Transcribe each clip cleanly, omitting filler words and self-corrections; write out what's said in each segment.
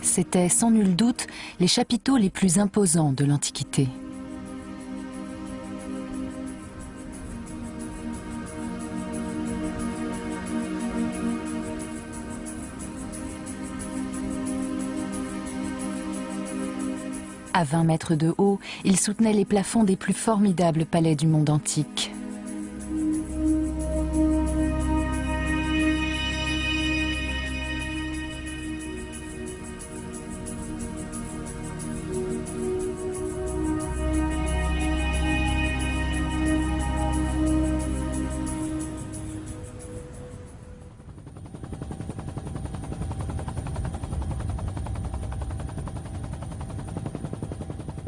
C'étaient sans nul doute les chapiteaux les plus imposants de l'Antiquité. À 20 mètres de haut, ils soutenaient les plafonds des plus formidables palais du monde antique.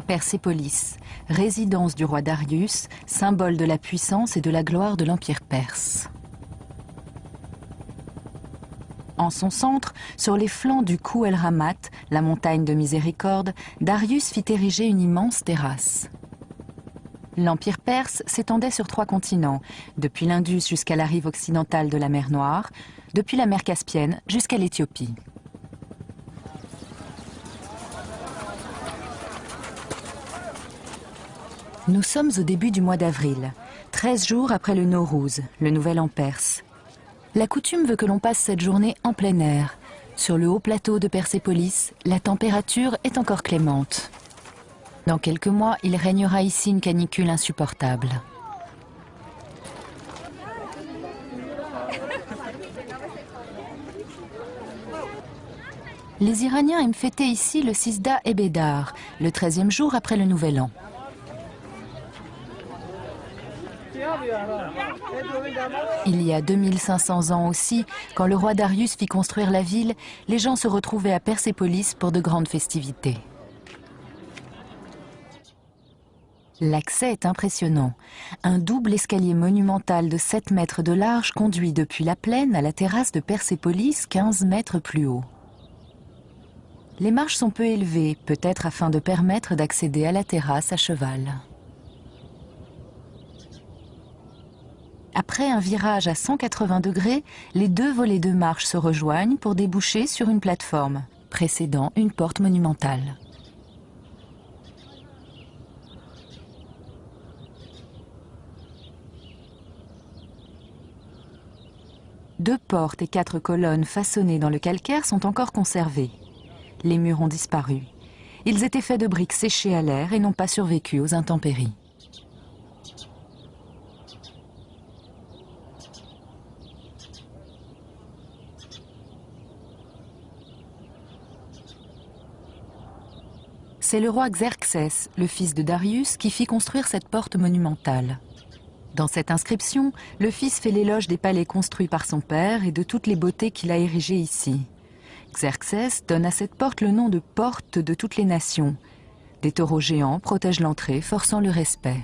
Persépolis, résidence du roi Darius, symbole de la puissance et de la gloire de l'Empire perse. En son centre, sur les flancs du Khou El Ramat, la montagne de miséricorde, Darius fit ériger une immense terrasse. L'Empire perse s'étendait sur 3 continents, depuis l'Indus jusqu'à la rive occidentale de la mer Noire, depuis la mer Caspienne jusqu'à l'Éthiopie. Nous sommes au début du mois d'avril, 13 jours après le Nowruz, le Nouvel An perse. La coutume veut que l'on passe cette journée en plein air. Sur le haut plateau de Persépolis, la température est encore clémente. Dans quelques mois, il régnera ici une canicule insupportable. Les Iraniens aiment fêter ici le Sisda et Bédar, le 13e jour après le Nouvel An. Il y a 2500 ans aussi, quand le roi Darius fit construire la ville, les gens se retrouvaient à Persépolis pour de grandes festivités. L'accès est impressionnant. Un double escalier monumental de 7 mètres de large conduit depuis la plaine à la terrasse de Persépolis 15 mètres plus haut. Les marches sont peu élevées, peut-être afin de permettre d'accéder à la terrasse à cheval. Après un virage à 180 degrés, les 2 volets de marche se rejoignent pour déboucher sur une plateforme, précédant une porte monumentale. Deux portes et 4 colonnes façonnées dans le calcaire sont encore conservées. Les murs ont disparu. Ils étaient faits de briques séchées à l'air et n'ont pas survécu aux intempéries. C'est le roi Xerxès, le fils de Darius, qui fit construire cette porte monumentale. Dans cette inscription, le fils fait l'éloge des palais construits par son père et de toutes les beautés qu'il a érigées ici. Xerxès donne à cette porte le nom de porte de toutes les nations. Des taureaux géants protègent l'entrée, forçant le respect.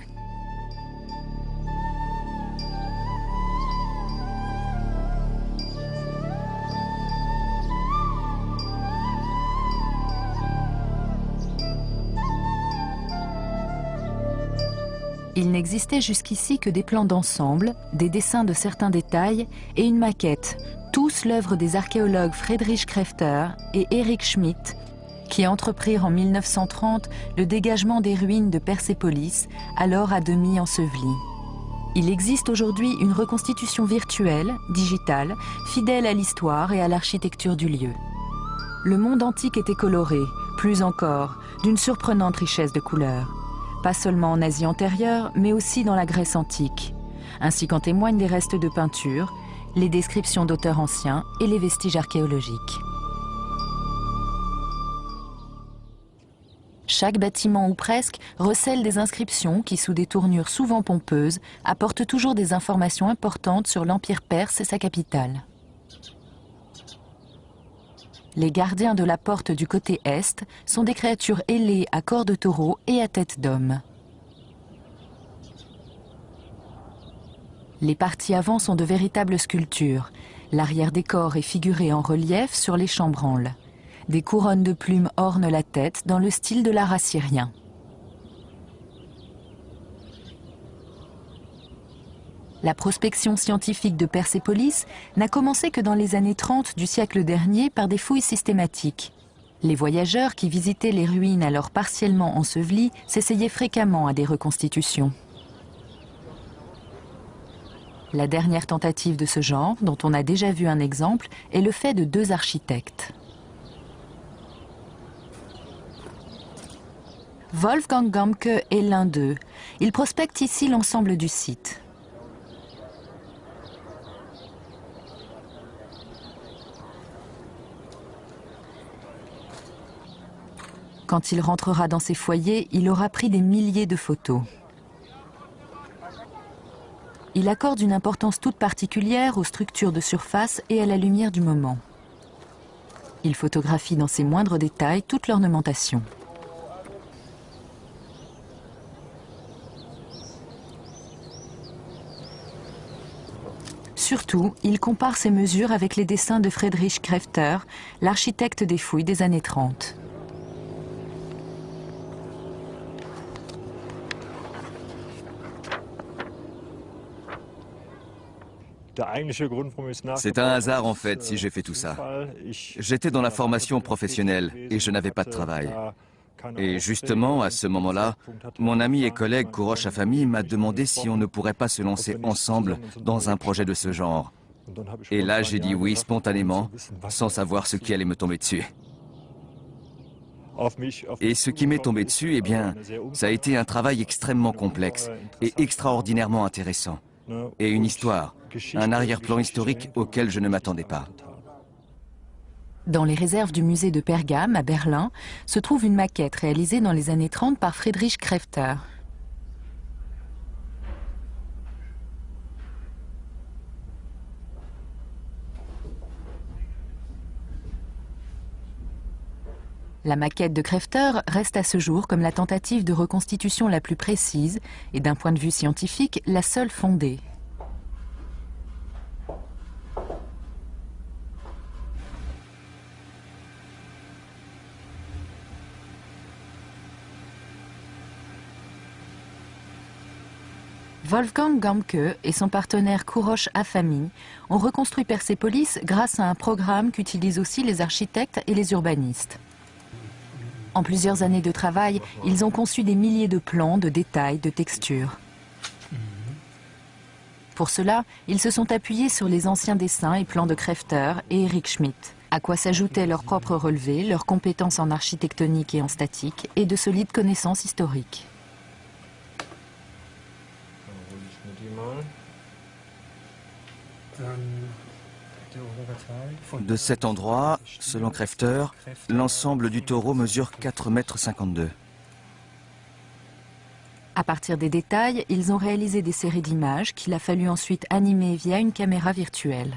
Il n'existait jusqu'ici que des plans d'ensemble, des dessins de certains détails et une maquette, tous l'œuvre des archéologues Friedrich Krefter et Erich Schmidt, qui entreprirent en 1930 le dégagement des ruines de Persépolis, alors à demi ensevelies. Il existe aujourd'hui une reconstitution virtuelle, digitale, fidèle à l'histoire et à l'architecture du lieu. Le monde antique était coloré, plus encore, d'une surprenante richesse de couleurs. Pas seulement en Asie antérieure, mais aussi dans la Grèce antique, ainsi qu'en témoignent des restes de peinture, les descriptions d'auteurs anciens et les vestiges archéologiques. Chaque bâtiment ou presque recèle des inscriptions qui, sous des tournures souvent pompeuses, apportent toujours des informations importantes sur l'Empire perse et sa capitale. Les gardiens de la porte du côté est sont des créatures ailées à corps de taureau et à tête d'homme. Les parties avant sont de véritables sculptures. L'arrière-décor est figuré en relief sur les chambranles. Des couronnes de plumes ornent la tête dans le style de l'art assyrien. La prospection scientifique de Persépolis n'a commencé que dans les années 30 du siècle dernier par des fouilles systématiques. Les voyageurs qui visitaient les ruines alors partiellement ensevelies s'essayaient fréquemment à des reconstitutions. La dernière tentative de ce genre, dont on a déjà vu un exemple, est le fait de 2 architectes. Wolfgang Gamke est l'un d'eux. Il prospecte ici l'ensemble du site. Quand il rentrera dans ses foyers, il aura pris des milliers de photos. Il accorde une importance toute particulière aux structures de surface et à la lumière du moment. Il photographie dans ses moindres détails toute l'ornementation. Surtout, il compare ses mesures avec les dessins de Friedrich Krefter, l'architecte des fouilles des années 30. C'est un hasard en fait si j'ai fait tout ça. J'étais dans la formation professionnelle et je n'avais pas de travail. Et justement, à ce moment-là, mon ami et collègue Kourosh Affami m'a demandé si on ne pourrait pas se lancer ensemble dans un projet de ce genre. Et là, j'ai dit oui spontanément, sans savoir ce qui allait me tomber dessus. Et ce qui m'est tombé dessus, eh bien, ça a été un travail extrêmement complexe et extraordinairement intéressant. Et une histoire, un arrière-plan historique auquel je ne m'attendais pas. Dans les réserves du musée de Pergame, à Berlin, se trouve une maquette réalisée dans les années 30 par Friedrich Krefter. La maquette de Krefter reste à ce jour comme la tentative de reconstitution la plus précise et d'un point de vue scientifique, la seule fondée. Wolfgang Gamke et son partenaire Kourosh Affami ont reconstruit Persépolis grâce à un programme qu'utilisent aussi les architectes et les urbanistes. En plusieurs années de travail, ils ont conçu des milliers de plans, de détails, de textures. Pour cela, ils se sont appuyés sur les anciens dessins et plans de Krefter et Eric Schmidt, à quoi s'ajoutaient leurs propres relevés, leurs compétences en architectonique et en statique, et de solides connaissances historiques. De cet endroit, selon Krefter, l'ensemble du taureau mesure 4,52 m. À partir des détails, ils ont réalisé des séries d'images qu'il a fallu ensuite animer via une caméra virtuelle.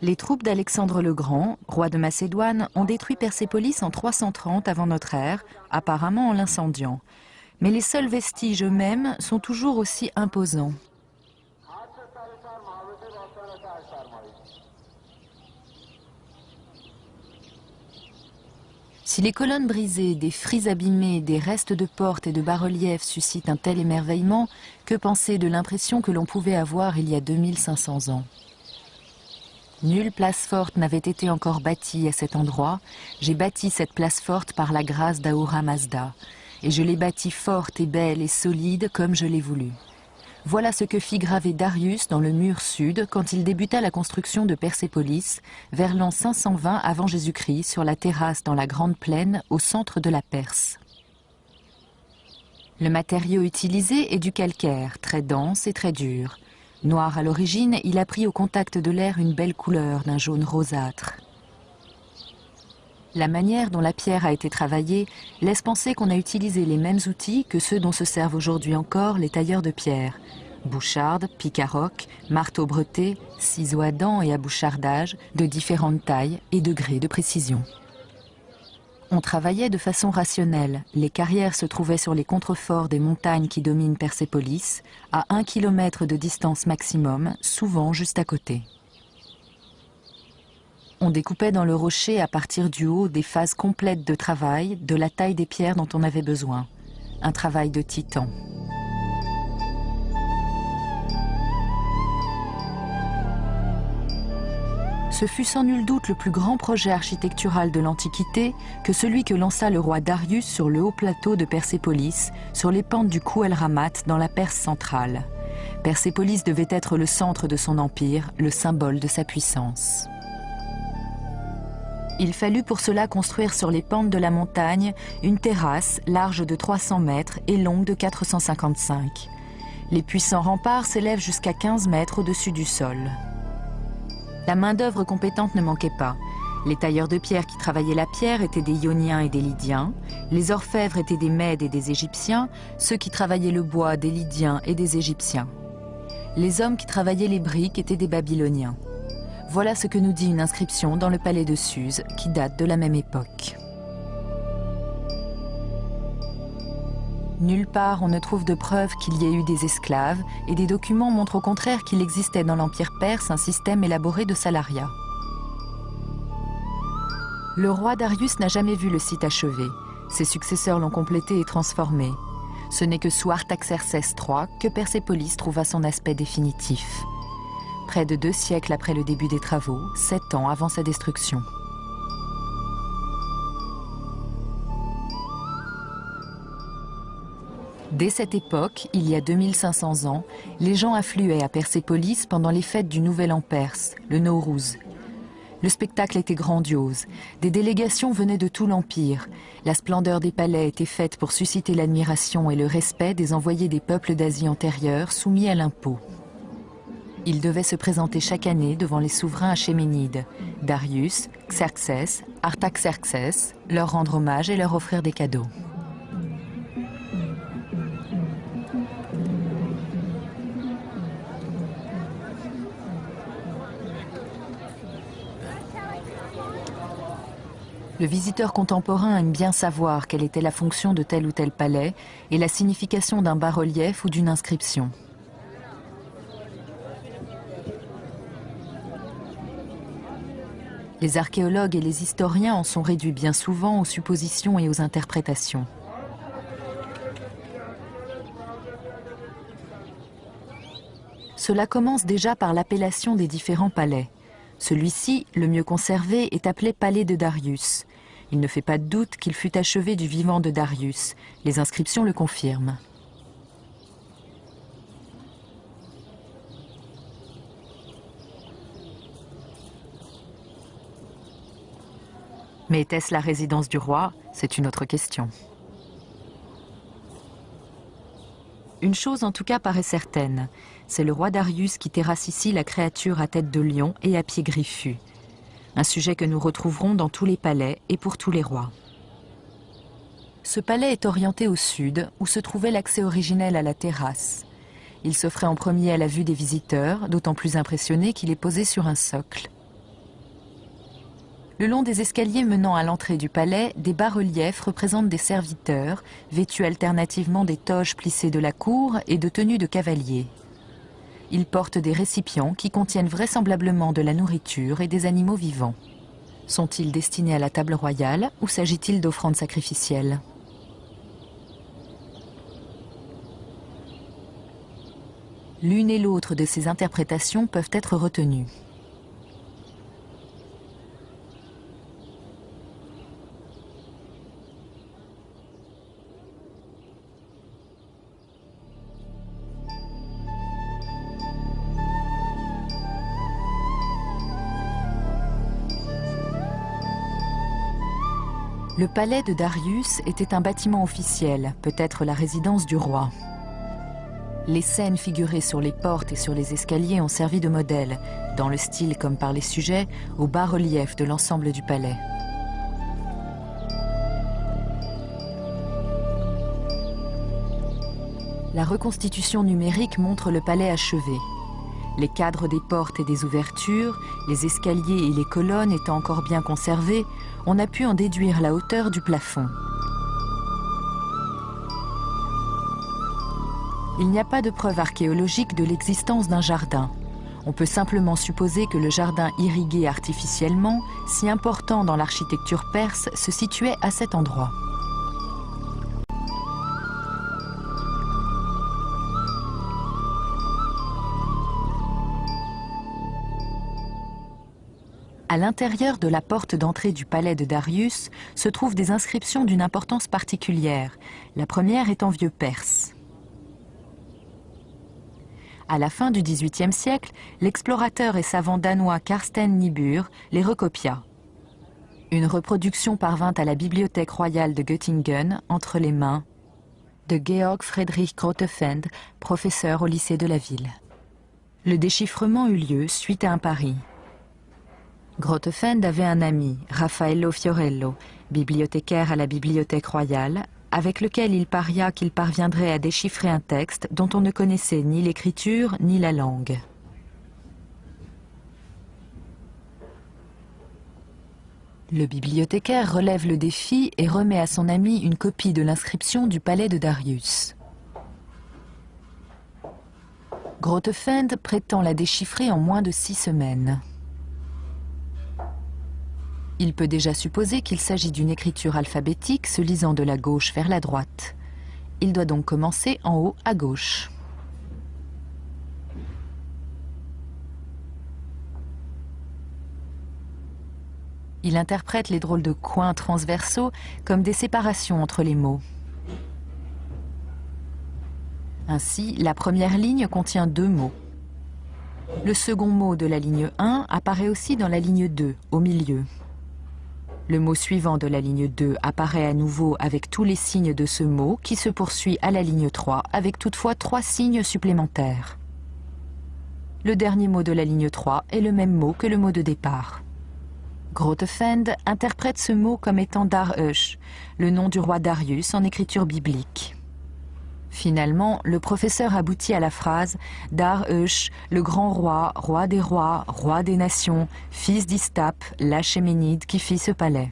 Les troupes d'Alexandre le Grand, roi de Macédoine, ont détruit Persépolis en 330 avant notre ère, apparemment en l'incendiant. Mais les seuls vestiges eux-mêmes sont toujours aussi imposants. Si les colonnes brisées, des frises abîmées, des restes de portes et de bas-reliefs suscitent un tel émerveillement, que penser de l'impression que l'on pouvait avoir il y a 2500 ans? Nulle place forte n'avait été encore bâtie à cet endroit. J'ai bâti cette place forte par la grâce d'Ahura Mazda. Et je l'ai bâtie forte et belle et solide comme je l'ai voulu. Voilà ce que fit graver Darius dans le mur sud quand il débuta la construction de Persépolis vers l'an 520 avant Jésus-Christ sur la terrasse dans la Grande Plaine au centre de la Perse. Le matériau utilisé est du calcaire, très dense et très dur. Noir à l'origine, il a pris au contact de l'air une belle couleur d'un jaune rosâtre. La manière dont la pierre a été travaillée laisse penser qu'on a utilisé les mêmes outils que ceux dont se servent aujourd'hui encore les tailleurs de pierre. Boucharde, pic à roc, marteau breté, ciseaux à dents et à bouchardage de différentes tailles et degrés de précision. On travaillait de façon rationnelle. Les carrières se trouvaient sur les contreforts des montagnes qui dominent Persépolis, à 1 km de distance maximum, souvent juste à côté. On découpait dans le rocher à partir du haut des phases complètes de travail, de la taille des pierres dont on avait besoin. Un travail de titan. Ce fut sans nul doute le plus grand projet architectural de l'Antiquité que celui que lança le roi Darius sur le haut plateau de Persépolis, sur les pentes du Khou el-Ramat dans la Perse centrale. Persépolis devait être le centre de son empire, le symbole de sa puissance. Il fallut pour cela construire sur les pentes de la montagne une terrasse large de 300 mètres et longue de 455. Les puissants remparts s'élèvent jusqu'à 15 mètres au-dessus du sol. La main-d'œuvre compétente ne manquait pas. Les tailleurs de pierre qui travaillaient la pierre étaient des Ioniens et des Lydiens. Les orfèvres étaient des Mèdes et des Égyptiens. Ceux qui travaillaient le bois, des Lydiens et des Égyptiens. Les hommes qui travaillaient les briques étaient des Babyloniens. Voilà ce que nous dit une inscription dans le palais de Suse, qui date de la même époque. Nulle part on ne trouve de preuve qu'il y ait eu des esclaves, et des documents montrent au contraire qu'il existait dans l'Empire perse un système élaboré de salariat. Le roi Darius n'a jamais vu le site achevé. Ses successeurs l'ont complété et transformé. Ce n'est que sous Artaxerxès III que Persépolis trouva son aspect définitif. Près de 2 siècles après le début des travaux, 7 ans avant sa destruction. Dès cette époque, il y a 2500 ans, les gens affluaient à Persépolis pendant les fêtes du Nouvel An perse, le Nowruz. Le spectacle était grandiose. Des délégations venaient de tout l'Empire. La splendeur des palais était faite pour susciter l'admiration et le respect des envoyés des peuples d'Asie antérieure soumis à l'impôt. Ils devaient se présenter chaque année devant les souverains achéménides, Darius, Xerxès, Artaxerxès, leur rendre hommage et leur offrir des cadeaux. Le visiteur contemporain aime bien savoir quelle était la fonction de tel ou tel palais et la signification d'un bas-relief ou d'une inscription. Les archéologues et les historiens en sont réduits bien souvent aux suppositions et aux interprétations. Cela commence déjà par l'appellation des différents palais. Celui-ci, le mieux conservé, est appelé palais de Darius. Il ne fait pas de doute qu'il fut achevé du vivant de Darius. Les inscriptions le confirment. Mais était-ce la résidence du roi? C'est une autre question. Une chose en tout cas paraît certaine, c'est le roi Darius qui terrasse ici la créature à tête de lion et à pieds griffus. Un sujet que nous retrouverons dans tous les palais et pour tous les rois. Ce palais est orienté au sud, où se trouvait l'accès originel à la terrasse. Il s'offrait en premier à la vue des visiteurs, d'autant plus impressionné qu'il est posé sur un socle. Le long des escaliers menant à l'entrée du palais, des bas-reliefs représentent des serviteurs, vêtus alternativement des toges plissées de la cour et de tenues de cavalier. Ils portent des récipients qui contiennent vraisemblablement de la nourriture et des animaux vivants. Sont-ils destinés à la table royale ou s'agit-il d'offrandes sacrificielles? L'une et l'autre de ces interprétations peuvent être retenues. Le palais de Darius était un bâtiment officiel, peut-être la résidence du roi. Les scènes figurées sur les portes et sur les escaliers ont servi de modèle, dans le style comme par les sujets, au bas-relief de l'ensemble du palais. La reconstitution numérique montre le palais achevé. Les cadres des portes et des ouvertures, les escaliers et les colonnes étant encore bien conservés, on a pu en déduire la hauteur du plafond. Il n'y a pas de preuve archéologique de l'existence d'un jardin. On peut simplement supposer que le jardin irrigué artificiellement, si important dans l'architecture perse, se situait à cet endroit. À l'intérieur de la porte d'entrée du palais de Darius se trouvent des inscriptions d'une importance particulière, la première est en vieux perse. À la fin du XVIIIe siècle, l'explorateur et savant danois Carsten Niebuhr les recopia. Une reproduction parvint à la bibliothèque royale de Göttingen entre les mains de Georg Friedrich Grotefend, professeur au lycée de la ville. Le déchiffrement eut lieu suite à un pari. Grotefend avait un ami, Raffaello Fiorello, bibliothécaire à la bibliothèque royale, avec lequel il paria qu'il parviendrait à déchiffrer un texte dont on ne connaissait ni l'écriture ni la langue. Le bibliothécaire relève le défi et remet à son ami une copie de l'inscription du palais de Darius. Grotefend prétend la déchiffrer en moins de 6 semaines. Il peut déjà supposer qu'il s'agit d'une écriture alphabétique se lisant de la gauche vers la droite. Il doit donc commencer en haut à gauche. Il interprète les drôles de coins transversaux comme des séparations entre les mots. Ainsi, la première ligne contient 2 mots. Le second mot de la ligne 1 apparaît aussi dans la ligne 2, au milieu. Le mot suivant de la ligne 2 apparaît à nouveau avec tous les signes de ce mot qui se poursuit à la ligne 3 avec toutefois 3 signes supplémentaires. Le dernier mot de la ligne 3 est le même mot que le mot de départ. Grotefend interprète ce mot comme étant Dar-Eush, le nom du roi Darius en écriture biblique. Finalement, le professeur aboutit à la phrase « Dar-Eush, le grand roi, roi des nations, fils d'Istap, l'Achéménide qui fit ce palais. »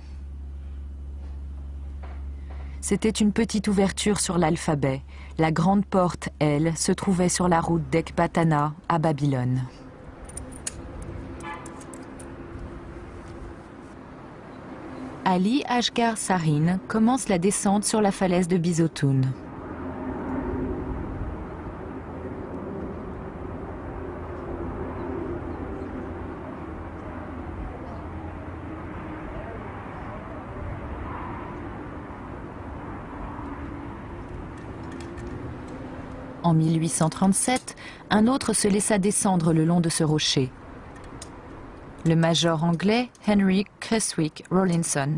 C'était une petite ouverture sur l'alphabet. La grande porte, elle, se trouvait sur la route d'Ecbatana à Babylone. Ali Asghar Sarin commence la descente sur la falaise de Bizotoun. En 1837, un autre se laissa descendre le long de ce rocher. Le major anglais Henry Creswick Rawlinson.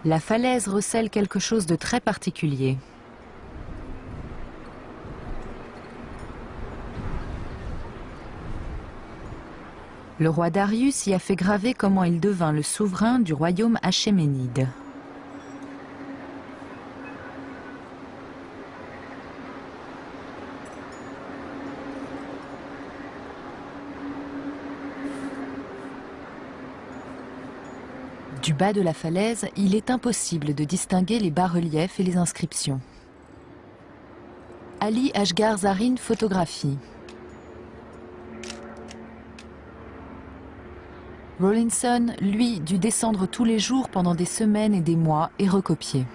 La falaise recèle quelque chose de très particulier. Le roi Darius y a fait graver comment il devint le souverain du royaume achéménide. Du bas de la falaise, il est impossible de distinguer les bas-reliefs et les inscriptions. Ali Asghar Sarin photographie. Rawlinson, lui, dut descendre tous les jours pendant des semaines et des mois et recopier.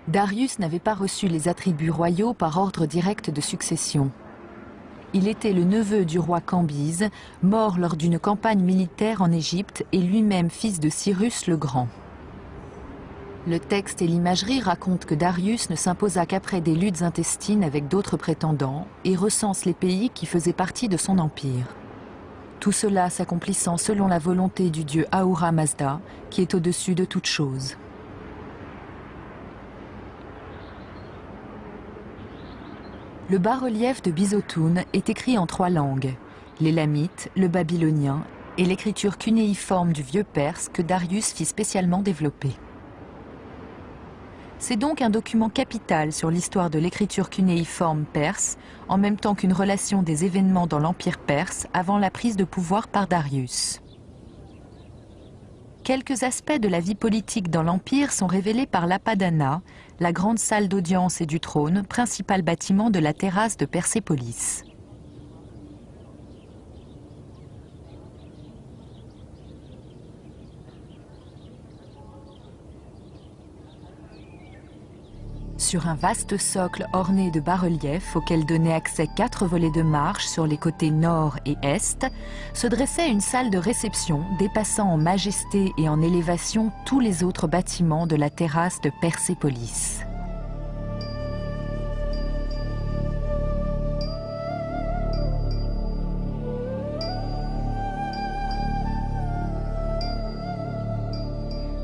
Darius n'avait pas reçu les attributs royaux par ordre direct de succession. Il était le neveu du roi Cambyse, mort lors d'une campagne militaire en Égypte et lui-même fils de Cyrus le Grand. Le texte et l'imagerie racontent que Darius ne s'imposa qu'après des luttes intestines avec d'autres prétendants et recense les pays qui faisaient partie de son empire. Tout cela s'accomplissant selon la volonté du dieu Ahura Mazda, qui est au-dessus de toute chose. Le bas-relief de Bizotoun est écrit en 3 langues, l'élamite, le babylonien et l'écriture cunéiforme du vieux perse que Darius fit spécialement développer. C'est donc un document capital sur l'histoire de l'écriture cunéiforme perse, en même temps qu'une relation des événements dans l'Empire perse avant la prise de pouvoir par Darius. Quelques aspects de la vie politique dans l'Empire sont révélés par l'Apadana, la grande salle d'audience et du trône, principal bâtiment de la terrasse de Persépolis. Sur un vaste socle orné de bas-reliefs auquel donnaient accès 4 volets de marche sur les côtés nord et est, se dressait une salle de réception dépassant en majesté et en élévation tous les autres bâtiments de la terrasse de Persépolis.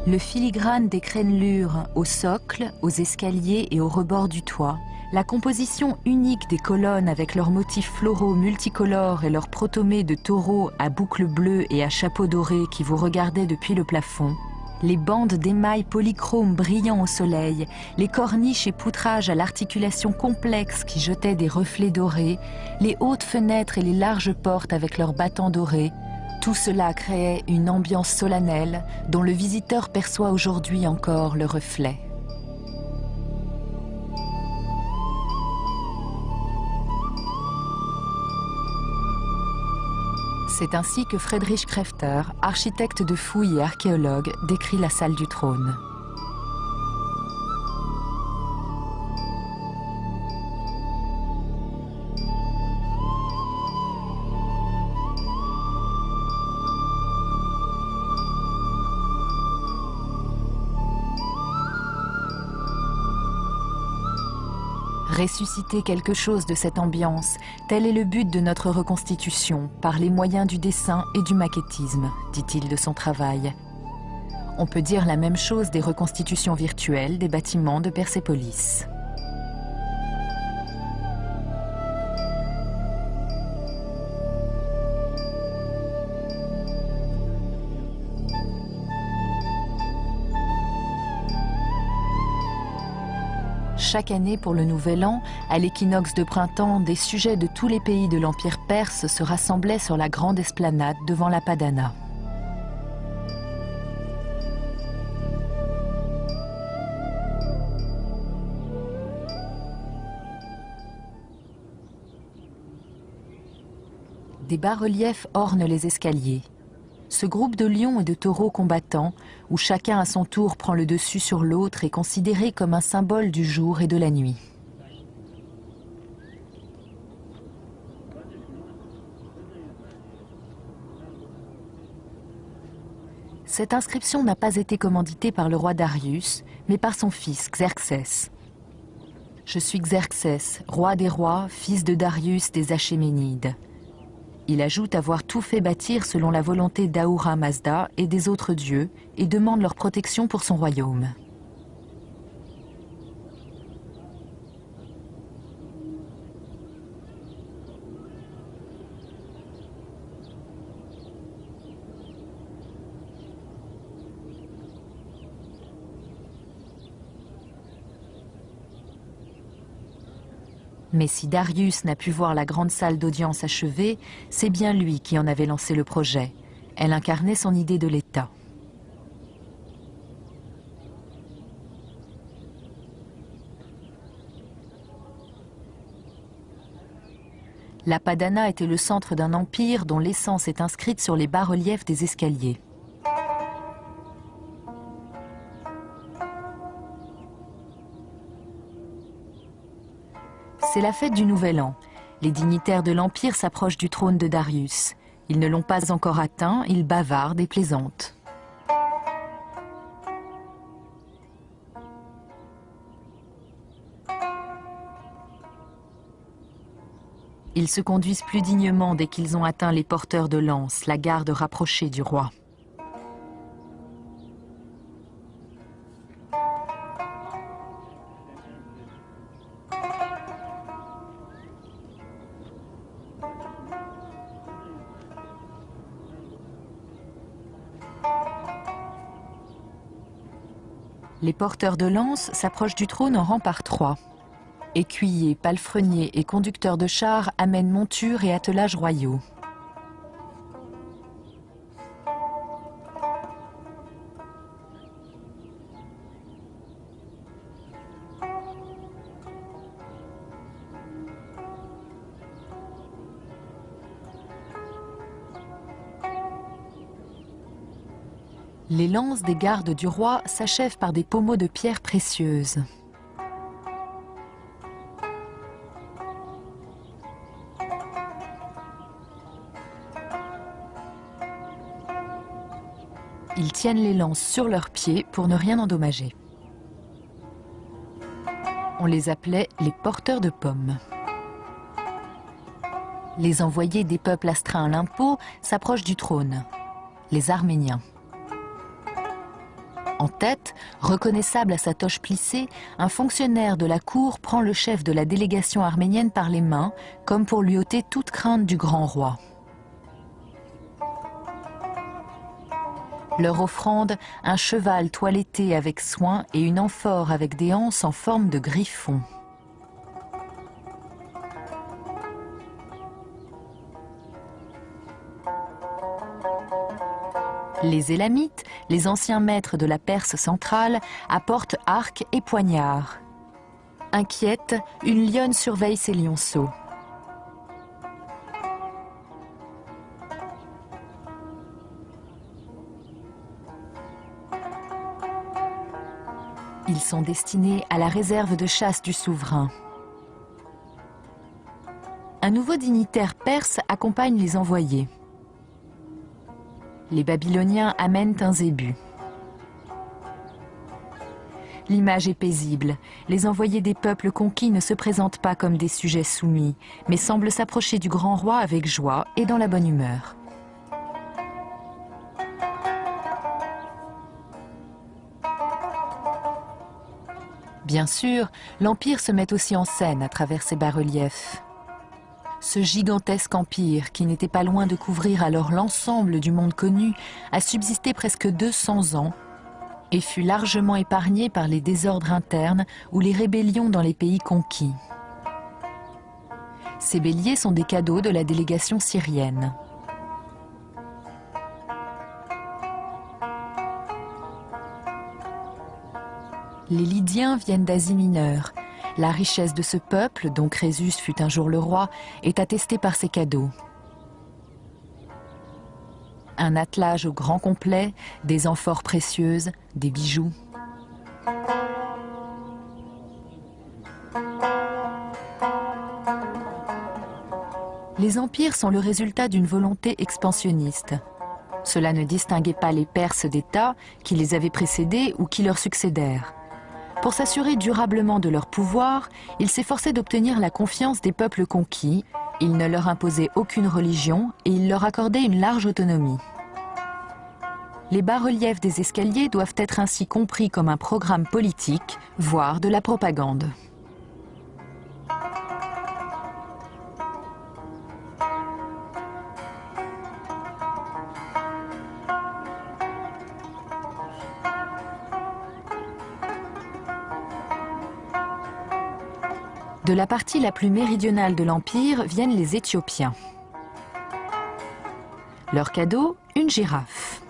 Le filigrane des crénelures au socle, aux escaliers et au rebord du toit, la composition unique des colonnes avec leurs motifs floraux multicolores et leurs protomées de taureaux à boucles bleues et à chapeaux dorés qui vous regardaient depuis le plafond, les bandes d'émail polychrome brillant au soleil, les corniches et poutrages à l'articulation complexe qui jetaient des reflets dorés, les hautes fenêtres et les larges portes avec leurs battants dorés, tout cela créait une ambiance solennelle dont le visiteur perçoit aujourd'hui encore le reflet. C'est ainsi que Friedrich Krefter, architecte de fouilles et archéologue, décrit la salle du trône. Ressusciter quelque chose de cette ambiance, tel est le but de notre reconstitution, par les moyens du dessin et du maquettisme, dit-il de son travail. On peut dire la même chose des reconstitutions virtuelles des bâtiments de Persépolis. Chaque année pour le Nouvel An, à l'équinoxe de printemps, des sujets de tous les pays de l'Empire perse se rassemblaient sur la grande esplanade devant l'Apadana. Des bas-reliefs ornent les escaliers. Ce groupe de lions et de taureaux combattants, où chacun à son tour prend le dessus sur l'autre, est considéré comme un symbole du jour et de la nuit. Cette inscription n'a pas été commanditée par le roi Darius, mais par son fils Xerxès. Je suis Xerxès, roi des rois, fils de Darius des Achéménides. Il ajoute avoir tout fait bâtir selon la volonté d'Ahura Mazda et des autres dieux et demande leur protection pour son royaume. Mais si Darius n'a pu voir la grande salle d'audience achevée, c'est bien lui qui en avait lancé le projet. Elle incarnait son idée de l'État. L'Apadana était le centre d'un empire dont l'essence est inscrite sur les bas-reliefs des escaliers. C'est la fête du Nouvel An. Les dignitaires de l'Empire s'approchent du trône de Darius. Ils ne l'ont pas encore atteint, ils bavardent et plaisantent. Ils se conduisent plus dignement dès qu'ils ont atteint les porteurs de lances, la garde rapprochée du roi. Les porteurs de lances s'approchent du trône en rang par 3. Écuyers, palefreniers et conducteurs de chars amènent montures et attelages royaux. Les lances des gardes du roi s'achèvent par des pommeaux de pierres précieuses. Ils tiennent les lances sur leurs pieds pour ne rien endommager. On les appelait les porteurs de pommes. Les envoyés des peuples astreints à l'impôt s'approchent du trône, les Arméniens. En tête, reconnaissable à sa toche plissée, un fonctionnaire de la cour prend le chef de la délégation arménienne par les mains, comme pour lui ôter toute crainte du grand roi. Leur offrande, un cheval toiletté avec soin et une amphore avec des anses en forme de griffon. Les Élamites, les anciens maîtres de la Perse centrale, apportent arcs et poignards. Inquiète, une lionne surveille ses lionceaux. Ils sont destinés à la réserve de chasse du souverain. Un nouveau dignitaire perse accompagne les envoyés. Les Babyloniens amènent un zébu. L'image est paisible. Les envoyés des peuples conquis ne se présentent pas comme des sujets soumis, mais semblent s'approcher du grand roi avec joie et dans la bonne humeur. Bien sûr, l'Empire se met aussi en scène à travers ses bas-reliefs. Ce gigantesque empire, qui n'était pas loin de couvrir alors l'ensemble du monde connu, a subsisté presque 200 ans et fut largement épargné par les désordres internes ou les rébellions dans les pays conquis. Ces béliers sont des cadeaux de la délégation syrienne. Les Lydiens viennent d'Asie mineure. La richesse de ce peuple, dont Crésus fut un jour le roi, est attestée par ses cadeaux. Un attelage au grand complet, des amphores précieuses, des bijoux. Les empires sont le résultat d'une volonté expansionniste. Cela ne distinguait pas les Perses d'État qui les avaient précédés ou qui leur succédèrent. Pour s'assurer durablement de leur pouvoir, ils s'efforçaient d'obtenir la confiance des peuples conquis. Ils ne leur imposaient aucune religion et ils leur accordaient une large autonomie. Les bas-reliefs des escaliers doivent être ainsi compris comme un programme politique, voire de la propagande. De la partie la plus méridionale de l'Empire viennent les Éthiopiens. Leur cadeau, une girafe.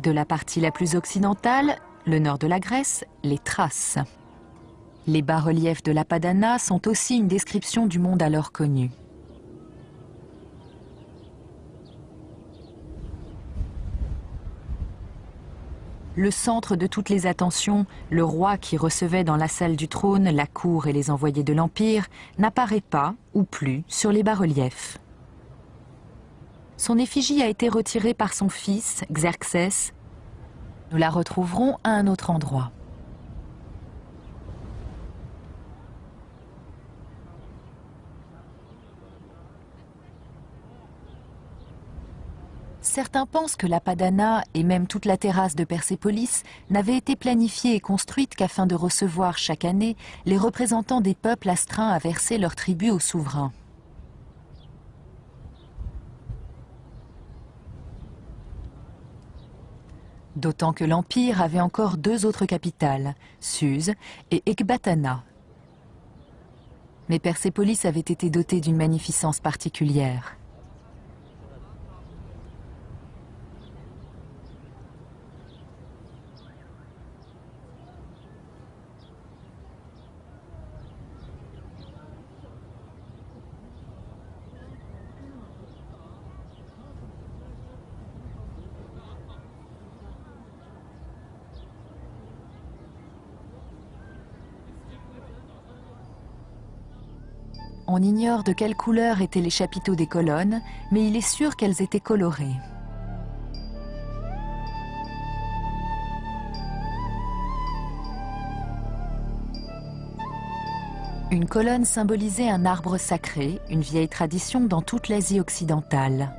De la partie la plus occidentale, le nord de la Grèce, les Thraces. Les bas-reliefs de la Padana sont aussi une description du monde alors connu. Le centre de toutes les attentions, le roi qui recevait dans la salle du trône la cour et les envoyés de l'Empire, n'apparaît pas, ou plus, sur les bas-reliefs. Son effigie a été retirée par son fils, Xerxès. Nous la retrouverons à un autre endroit. Certains pensent que la Padana et même toute la terrasse de Persépolis n'avaient été planifiées et construites qu'afin de recevoir chaque année les représentants des peuples astreints à verser leur tribut au souverain. D'autant que l'Empire avait encore deux autres capitales, Suse et Ecbatana. Mais Persépolis avait été dotée d'une magnificence particulière. On ignore de quelle couleur étaient les chapiteaux des colonnes, mais il est sûr qu'elles étaient colorées. Une colonne symbolisait un arbre sacré, une vieille tradition dans toute l'Asie occidentale.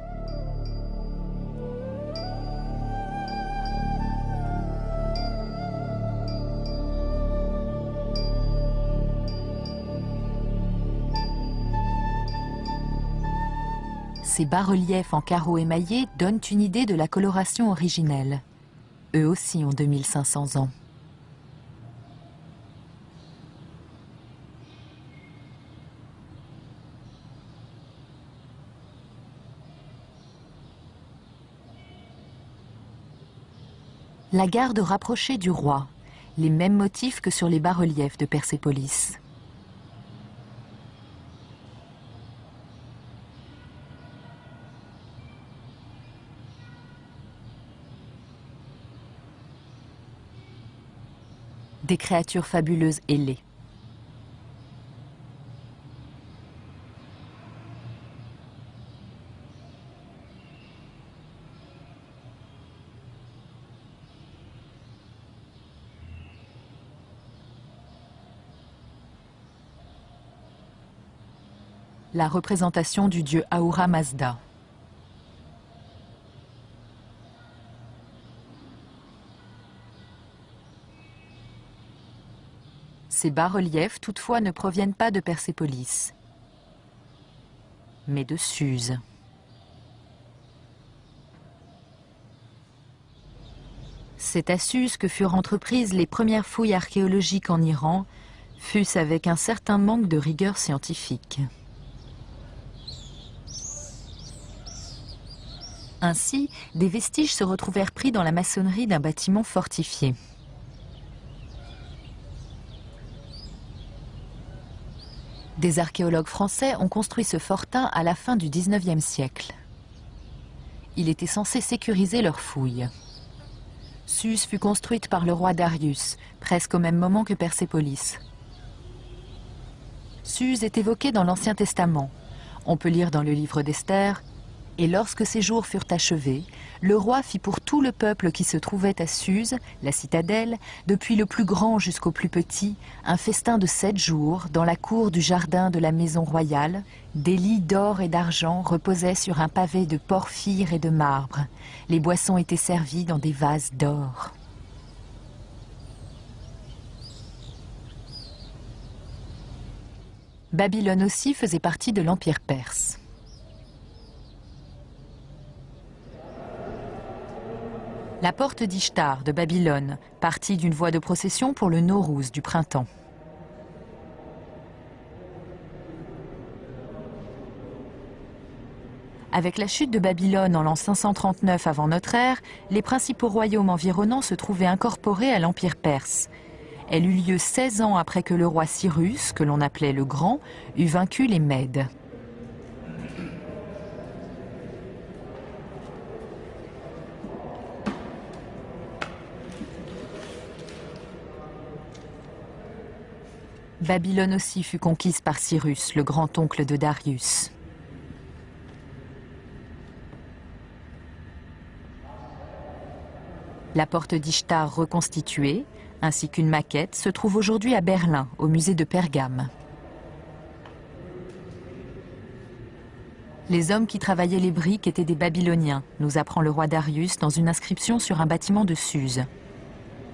Ces bas-reliefs en carreaux émaillés donnent une idée de la coloration originelle. Eux aussi ont 2500 ans. La garde rapprochée du roi, les mêmes motifs que sur les bas-reliefs de Persépolis. Des créatures fabuleuses ailées. La représentation du dieu Ahura Mazda. Ces bas-reliefs, toutefois, ne proviennent pas de Persépolis, mais de Suse. C'est à Suse que furent entreprises les premières fouilles archéologiques en Iran, fût-ce avec un certain manque de rigueur scientifique. Ainsi, des vestiges se retrouvèrent pris dans la maçonnerie d'un bâtiment fortifié. Des archéologues français ont construit ce fortin à la fin du XIXe siècle. Il était censé sécuriser leurs fouilles. Suse fut construite par le roi Darius, presque au même moment que Persépolis. Suse est évoquée dans l'Ancien Testament. On peut lire dans le livre d'Esther: « Et lorsque ces jours furent achevés, le roi fit pour tout le peuple qui se trouvait à Suse, la citadelle, depuis le plus grand jusqu'au plus petit, un festin de 7 jours dans la cour du jardin de la maison royale. Des lits d'or et d'argent reposaient sur un pavé de porphyre et de marbre. Les boissons étaient servies dans des vases d'or. » Babylone aussi faisait partie de l'Empire perse. La porte d'Ishtar de Babylone, partie d'une voie de procession pour le Nowruz du printemps. Avec la chute de Babylone en l'an 539 avant notre ère, les principaux royaumes environnants se trouvaient incorporés à l'Empire perse. Elle eut lieu 16 ans après que le roi Cyrus, que l'on appelait le Grand, eut vaincu les Mèdes. Babylone aussi fut conquise par Cyrus, le grand-oncle de Darius. La porte d'Ishtar reconstituée, ainsi qu'une maquette, se trouve aujourd'hui à Berlin, au musée de Pergame. Les hommes qui travaillaient les briques étaient des Babyloniens, nous apprend le roi Darius dans une inscription sur un bâtiment de Suse.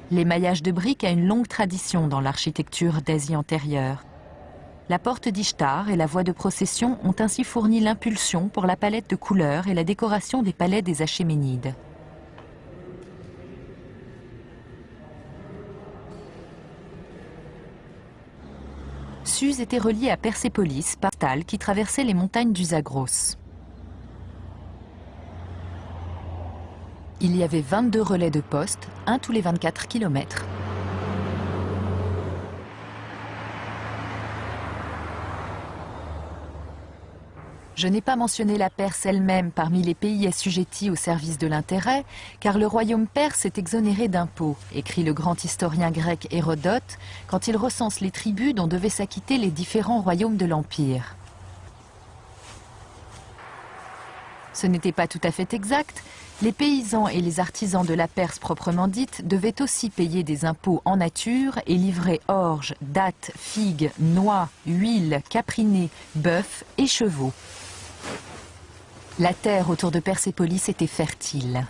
L'émaillage de briques a une longue tradition dans l'architecture d'Asie antérieure. La porte d'Ishtar et la voie de procession ont ainsi fourni l'impulsion pour la palette de couleurs et la décoration des palais des Achéménides. Suse était reliée à Persépolis par Stal qui traversait les montagnes du Zagros. Il y avait 22 relais de poste, un tous les 24 km. Je n'ai pas mentionné la Perse elle-même parmi les pays assujettis au service de l'intérêt, car le royaume perse est exonéré d'impôts, écrit le grand historien grec Hérodote, quand il recense les tribus dont devaient s'acquitter les différents royaumes de l'Empire. Ce n'était pas tout à fait exact. Les paysans et les artisans de la Perse proprement dite devaient aussi payer des impôts en nature et livrer orge, dattes, figues, noix, huile, caprinés, bœufs et chevaux. La terre autour de Persépolis était fertile.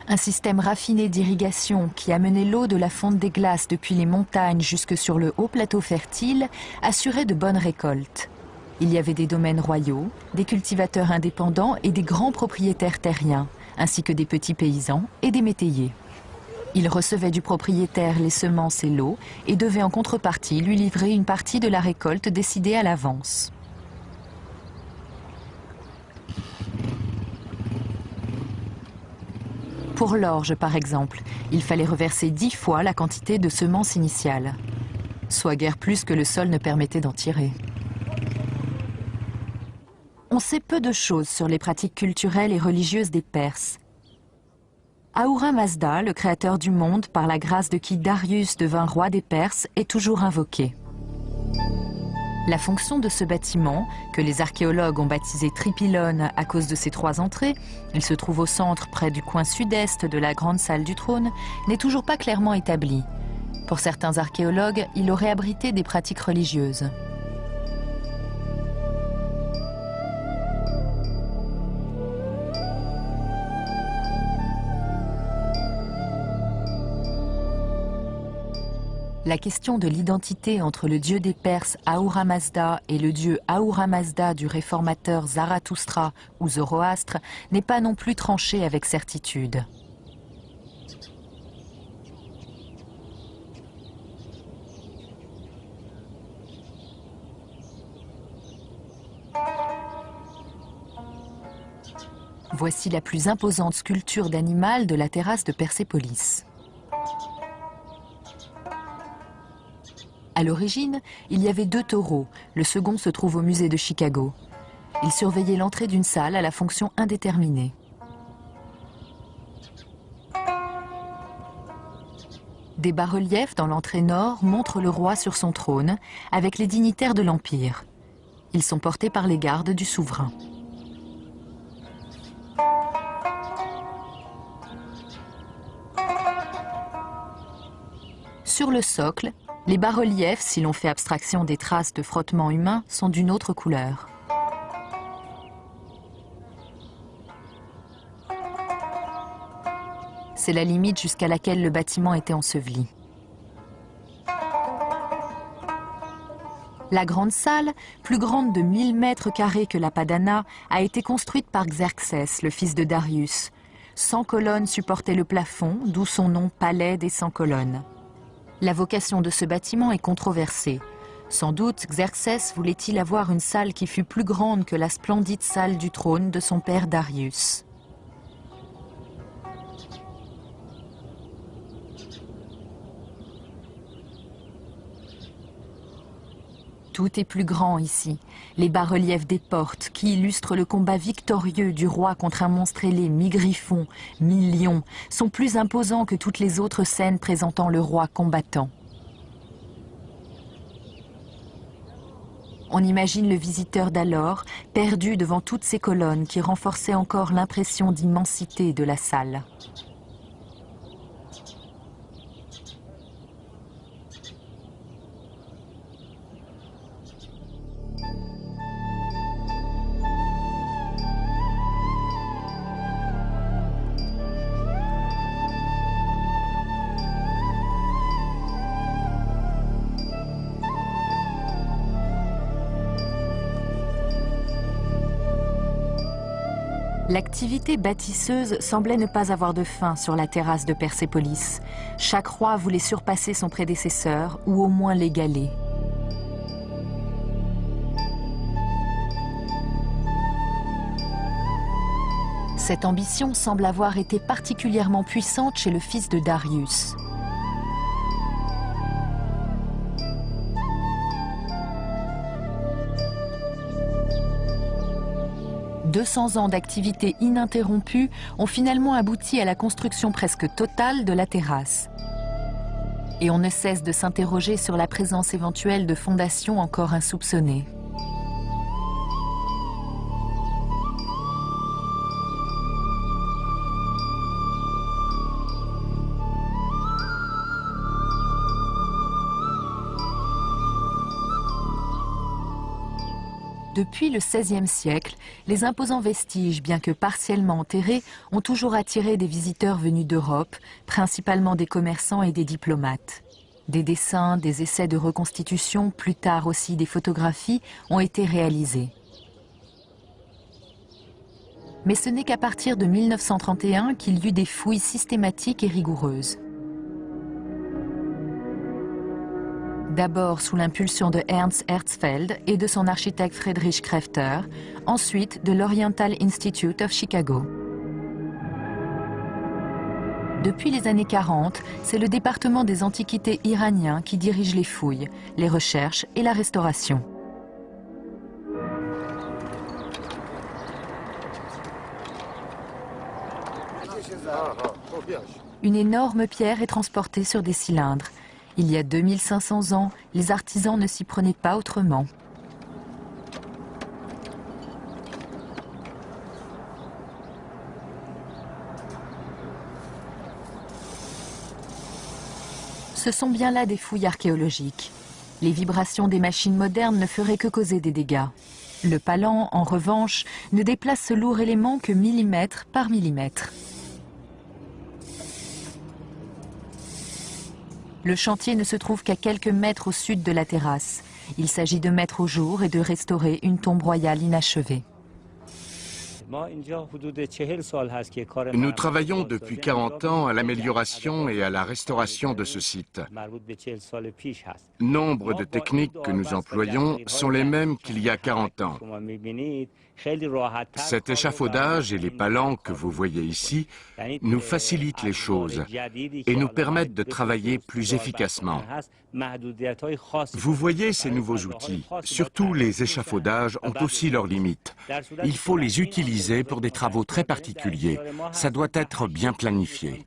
Un système raffiné d'irrigation qui amenait l'eau de la fonte des glaces depuis les montagnes jusque sur le haut plateau fertile assurait de bonnes récoltes. Il y avait des domaines royaux, des cultivateurs indépendants et des grands propriétaires terriens, ainsi que des petits paysans et des métayers. Ils recevaient du propriétaire les semences et l'eau et devaient en contrepartie lui livrer une partie de la récolte décidée à l'avance. Pour l'orge, par exemple, il fallait reverser 10 fois la quantité de semences initiales, soit guère plus que le sol ne permettait d'en tirer. On sait peu de choses sur les pratiques culturelles et religieuses des Perses. Ahura Mazda, le créateur du monde, par la grâce de qui Darius devint roi des Perses, est toujours invoqué. La fonction de ce bâtiment, que les archéologues ont baptisé Tripylone à cause de ses 3 entrées, il se trouve au centre près du coin sud-est de la grande salle du trône, n'est toujours pas clairement établie. Pour certains archéologues, il aurait abrité des pratiques religieuses. La question de l'identité entre le dieu des Perses Ahura Mazda et le dieu Ahura Mazda du réformateur Zarathustra ou Zoroastre n'est pas non plus tranchée avec certitude. Voici la plus imposante sculpture d'animal de la terrasse de Persépolis. À l'origine, il y avait 2 taureaux, le second se trouve au musée de Chicago. Ils surveillaient l'entrée d'une salle à la fonction indéterminée. Des bas-reliefs dans l'entrée nord montrent le roi sur son trône, avec les dignitaires de l'Empire. Ils sont portés par les gardes du souverain. Sur le socle, les bas-reliefs, si l'on fait abstraction des traces de frottement humain, sont d'une autre couleur. C'est la limite jusqu'à laquelle le bâtiment était enseveli. La grande salle, plus grande de 1000 mètres carrés que la Padana, a été construite par Xerxès, le fils de Darius. 100 colonnes supportaient le plafond, d'où son nom Palais des 100 colonnes. La vocation de ce bâtiment est controversée. Sans doute, Xerxès voulait-il avoir une salle qui fût plus grande que la splendide salle du trône de son père Darius. Tout est plus grand ici. Les bas-reliefs des portes, qui illustrent le combat victorieux du roi contre un monstre ailé mi-griffon, mi-lion, sont plus imposants que toutes les autres scènes présentant le roi combattant. On imagine le visiteur d'alors, perdu devant toutes ces colonnes qui renforçaient encore l'impression d'immensité de la salle. L'activité bâtisseuse semblait ne pas avoir de fin sur la terrasse de Persépolis. Chaque roi voulait surpasser son prédécesseur ou au moins l'égaler. Cette ambition semble avoir été particulièrement puissante chez le fils de Darius. « 200 ans d'activité ininterrompue ont finalement abouti à la construction presque totale de la terrasse. Et on ne cesse de s'interroger sur la présence éventuelle de fondations encore insoupçonnées. Depuis le XVIe siècle, les imposants vestiges, bien que partiellement enterrés, ont toujours attiré des visiteurs venus d'Europe, principalement des commerçants et des diplomates. Des dessins, des essais de reconstitution, plus tard aussi des photographies, ont été réalisés. Mais ce n'est qu'à partir de 1931 qu'il y eut des fouilles systématiques et rigoureuses. D'abord sous l'impulsion de Ernst Herzfeld et de son architecte Friedrich Krefter, ensuite de l'Oriental Institute of Chicago. Depuis les années 40, c'est le département des antiquités iranien qui dirige les fouilles, les recherches et la restauration. Une énorme pierre est transportée sur des cylindres. Il y a 2500 ans, les artisans ne s'y prenaient pas autrement. Ce sont bien là des fouilles archéologiques. Les vibrations des machines modernes ne feraient que causer des dégâts. Le palan, en revanche, ne déplace ce lourd élément que millimètre par millimètre. Le chantier ne se trouve qu'à quelques mètres au sud de la terrasse. Il s'agit de mettre au jour et de restaurer une tombe royale inachevée. Nous travaillons depuis 40 ans à l'amélioration et à la restauration de ce site. Nombre de techniques que nous employons sont les mêmes qu'il y a 40 ans. Cet échafaudage et les palans que vous voyez ici nous facilitent les choses et nous permettent de travailler plus efficacement. Vous voyez ces nouveaux outils, surtout les échafaudages, ont aussi leurs limites. Il faut les utiliser pour des travaux très particuliers. Ça doit être bien planifié.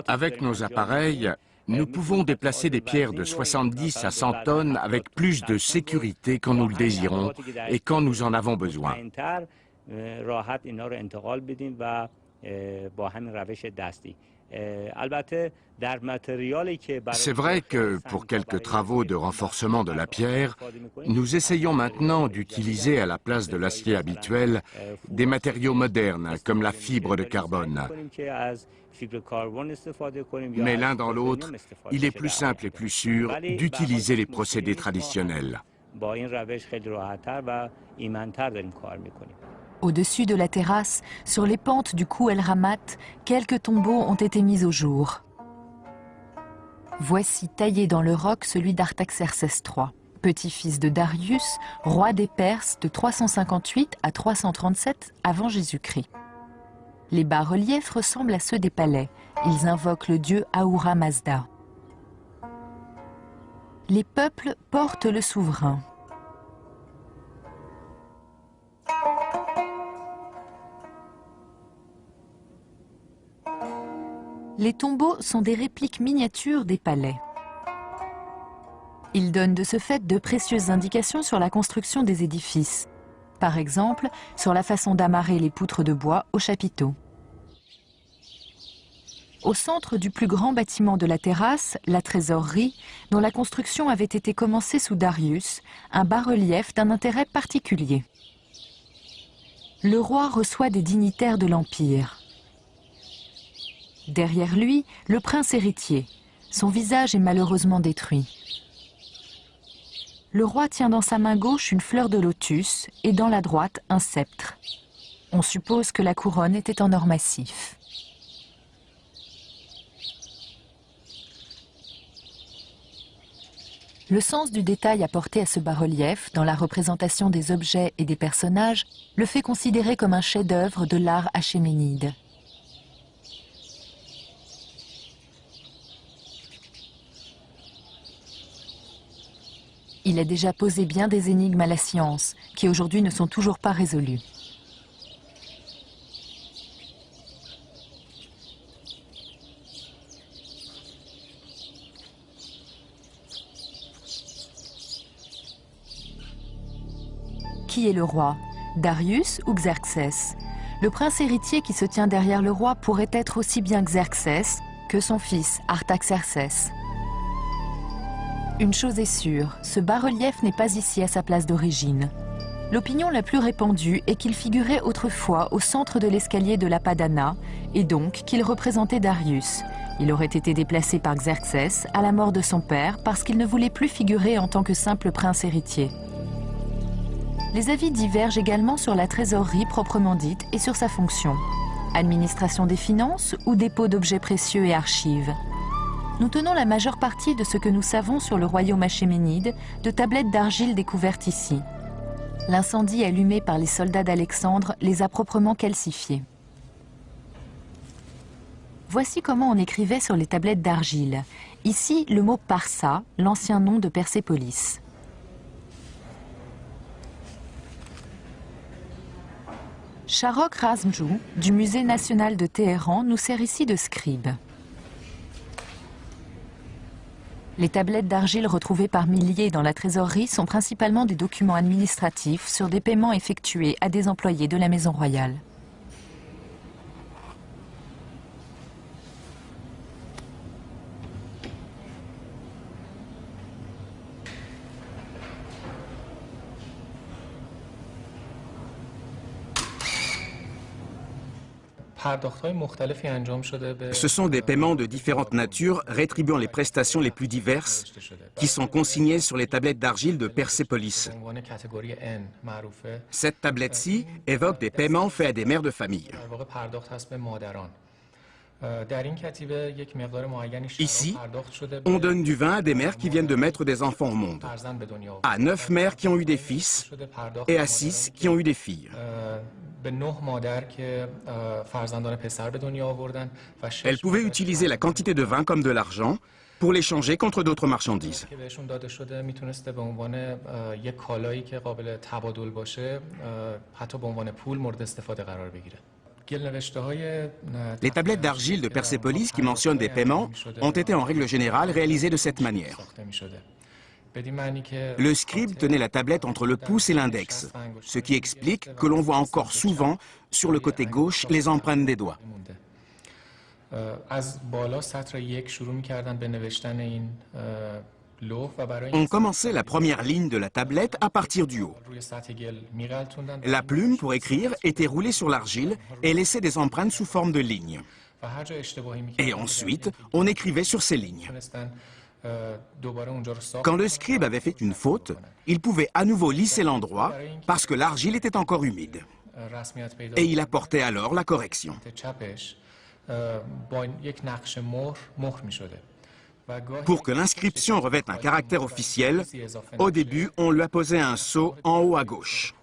Avec nos appareils, nous pouvons déplacer des pierres de 70 à 100 tonnes avec plus de sécurité quand nous le désirons et quand nous en avons besoin. C'est vrai que pour quelques travaux de renforcement de la pierre, nous essayons maintenant d'utiliser à la place de l'acier habituel des matériaux modernes comme la fibre de carbone. Mais l'un dans l'autre, il est plus simple et plus sûr d'utiliser les procédés traditionnels. Au-dessus de la terrasse, sur les pentes du Kouh El Ramat, quelques tombeaux ont été mis au jour. Voici taillé dans le roc celui d'Artaxerxès III, petit-fils de Darius, roi des Perses de 358 à 337 avant Jésus-Christ. Les bas-reliefs ressemblent à ceux des palais. Ils invoquent le dieu Ahura Mazda. Les peuples portent le souverain. Les tombeaux sont des répliques miniatures des palais. Ils donnent de ce fait de précieuses indications sur la construction des édifices. Par exemple, sur la façon d'amarrer les poutres de bois aux chapiteaux. Au centre du plus grand bâtiment de la terrasse, la trésorerie, dont la construction avait été commencée sous Darius, un bas-relief d'un intérêt particulier. Le roi reçoit des dignitaires de l'Empire. Derrière lui, le prince héritier. Son visage est malheureusement détruit. Le roi tient dans sa main gauche une fleur de lotus et dans la droite un sceptre. On suppose que la couronne était en or massif. Le sens du détail apporté à ce bas-relief dans la représentation des objets et des personnages le fait considérer comme un chef-d'œuvre de l'art achéménide. Il a déjà posé bien des énigmes à la science, qui aujourd'hui ne sont toujours pas résolues. Qui est le roi? Darius ou Xerxès? Le prince héritier qui se tient derrière le roi pourrait être aussi bien Xerxès que son fils Artaxerxès. Une chose est sûre, ce bas-relief n'est pas ici à sa place d'origine. L'opinion la plus répandue est qu'il figurait autrefois au centre de l'escalier de la Padana, et donc qu'il représentait Darius. Il aurait été déplacé par Xerxès à la mort de son père parce qu'il ne voulait plus figurer en tant que simple prince héritier. Les avis divergent également sur la trésorerie proprement dite et sur sa fonction. Administration des finances ou dépôt d'objets précieux et archives. Nous tenons la majeure partie de ce que nous savons sur le royaume achéménide de tablettes d'argile découvertes ici. L'incendie allumé par les soldats d'Alexandre les a proprement calcifiées. Voici comment on écrivait sur les tablettes d'argile. Ici, le mot Parsa, l'ancien nom de Persépolis. Sharok Razmjou, du Musée national de Téhéran, nous sert ici de scribe. Les tablettes d'argile retrouvées par milliers dans la trésorerie sont principalement des documents administratifs sur des paiements effectués à des employés de la maison royale. Ce sont des paiements de différentes natures rétribuant les prestations les plus diverses qui sont consignées sur les tablettes d'argile de Persépolis. Cette tablette-ci évoque des paiements faits à des mères de famille. Ici, on donne du vin à des mères qui viennent de mettre des enfants au monde, à 9 mères qui ont eu des fils et à 6 qui ont eu des filles. Elles pouvaient utiliser la quantité de vin comme de l'argent pour l'échanger contre d'autres marchandises. Les tablettes d'argile de Persépolis qui mentionnent des paiements ont été en règle générale réalisées de cette manière. Le scribe tenait la tablette entre le pouce et l'index, ce qui explique que l'on voit encore souvent sur le côté gauche les empreintes des doigts. On commençait la première ligne de la tablette à partir du haut. La plume pour écrire était roulée sur l'argile et laissait des empreintes sous forme de lignes. Et ensuite, on écrivait sur ces lignes. Quand le scribe avait fait une faute, il pouvait à nouveau lisser l'endroit parce que l'argile était encore humide. Et il apportait alors la correction. Pour que l'inscription revête un caractère officiel, au début, on lui apposait un sceau en haut à gauche.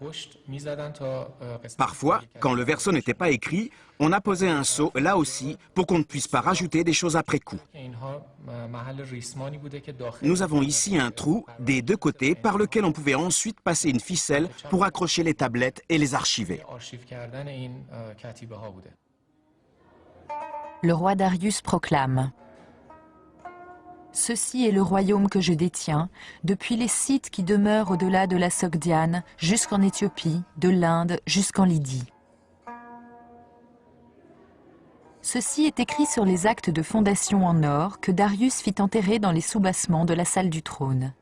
Parfois, quand le verso n'était pas écrit, on apposait un sceau là aussi pour qu'on ne puisse pas rajouter des choses après coup. Nous avons ici un trou des deux côtés par lequel on pouvait ensuite passer une ficelle pour accrocher les tablettes et les archiver. Le roi Darius proclame: Ceci est le royaume que je détiens, depuis les sites qui demeurent au-delà de la Sogdiane, jusqu'en Éthiopie, de l'Inde jusqu'en Lydie. Ceci est écrit sur les actes de fondation en or que Darius fit enterrer dans les soubassements de la salle du trône.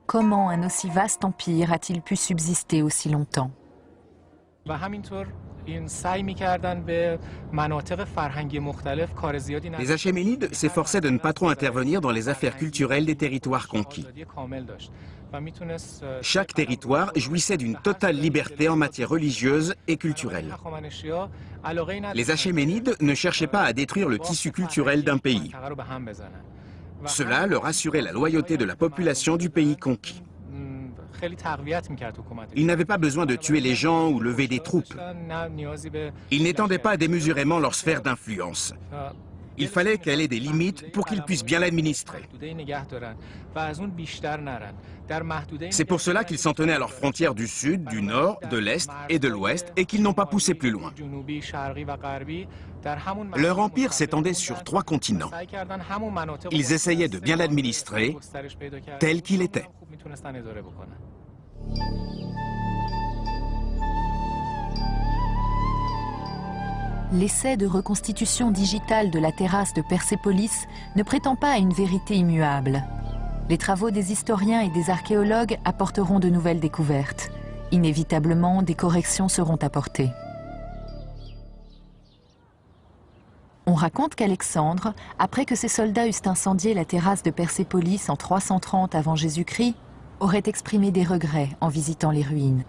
Comment un aussi vaste empire a-t-il pu subsister aussi longtemps? Les Achéménides s'efforçaient de ne pas trop intervenir dans les affaires culturelles des territoires conquis. Chaque territoire jouissait d'une totale liberté en matière religieuse et culturelle. Les Achéménides ne cherchaient pas à détruire le tissu culturel d'un pays. Cela leur assurait la loyauté de la population du pays conquis. Ils n'avaient pas besoin de tuer les gens ou lever des troupes. Ils n'étendaient pas démesurément leur sphère d'influence. Il fallait qu'elle ait des limites pour qu'ils puissent bien l'administrer. C'est pour cela qu'ils s'en tenaient à leurs frontières du sud, du nord, de l'est et de l'ouest et qu'ils n'ont pas poussé plus loin. Leur empire s'étendait sur 3 continents. Ils essayaient de bien l'administrer tel qu'il était. L'essai de reconstitution digitale de la terrasse de Persépolis ne prétend pas à une vérité immuable. Les travaux des historiens et des archéologues apporteront de nouvelles découvertes. Inévitablement, des corrections seront apportées. On raconte qu'Alexandre, après que ses soldats eussent incendié la terrasse de Persépolis en 330 avant Jésus-Christ, aurait exprimé des regrets en visitant les ruines.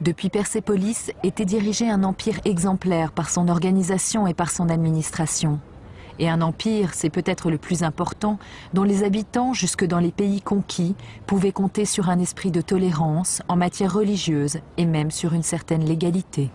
Depuis Persépolis était dirigé un empire exemplaire par son organisation et par son administration. Et un empire, c'est peut-être le plus important, dont les habitants, jusque dans les pays conquis, pouvaient compter sur un esprit de tolérance en matière religieuse et même sur une certaine légalité.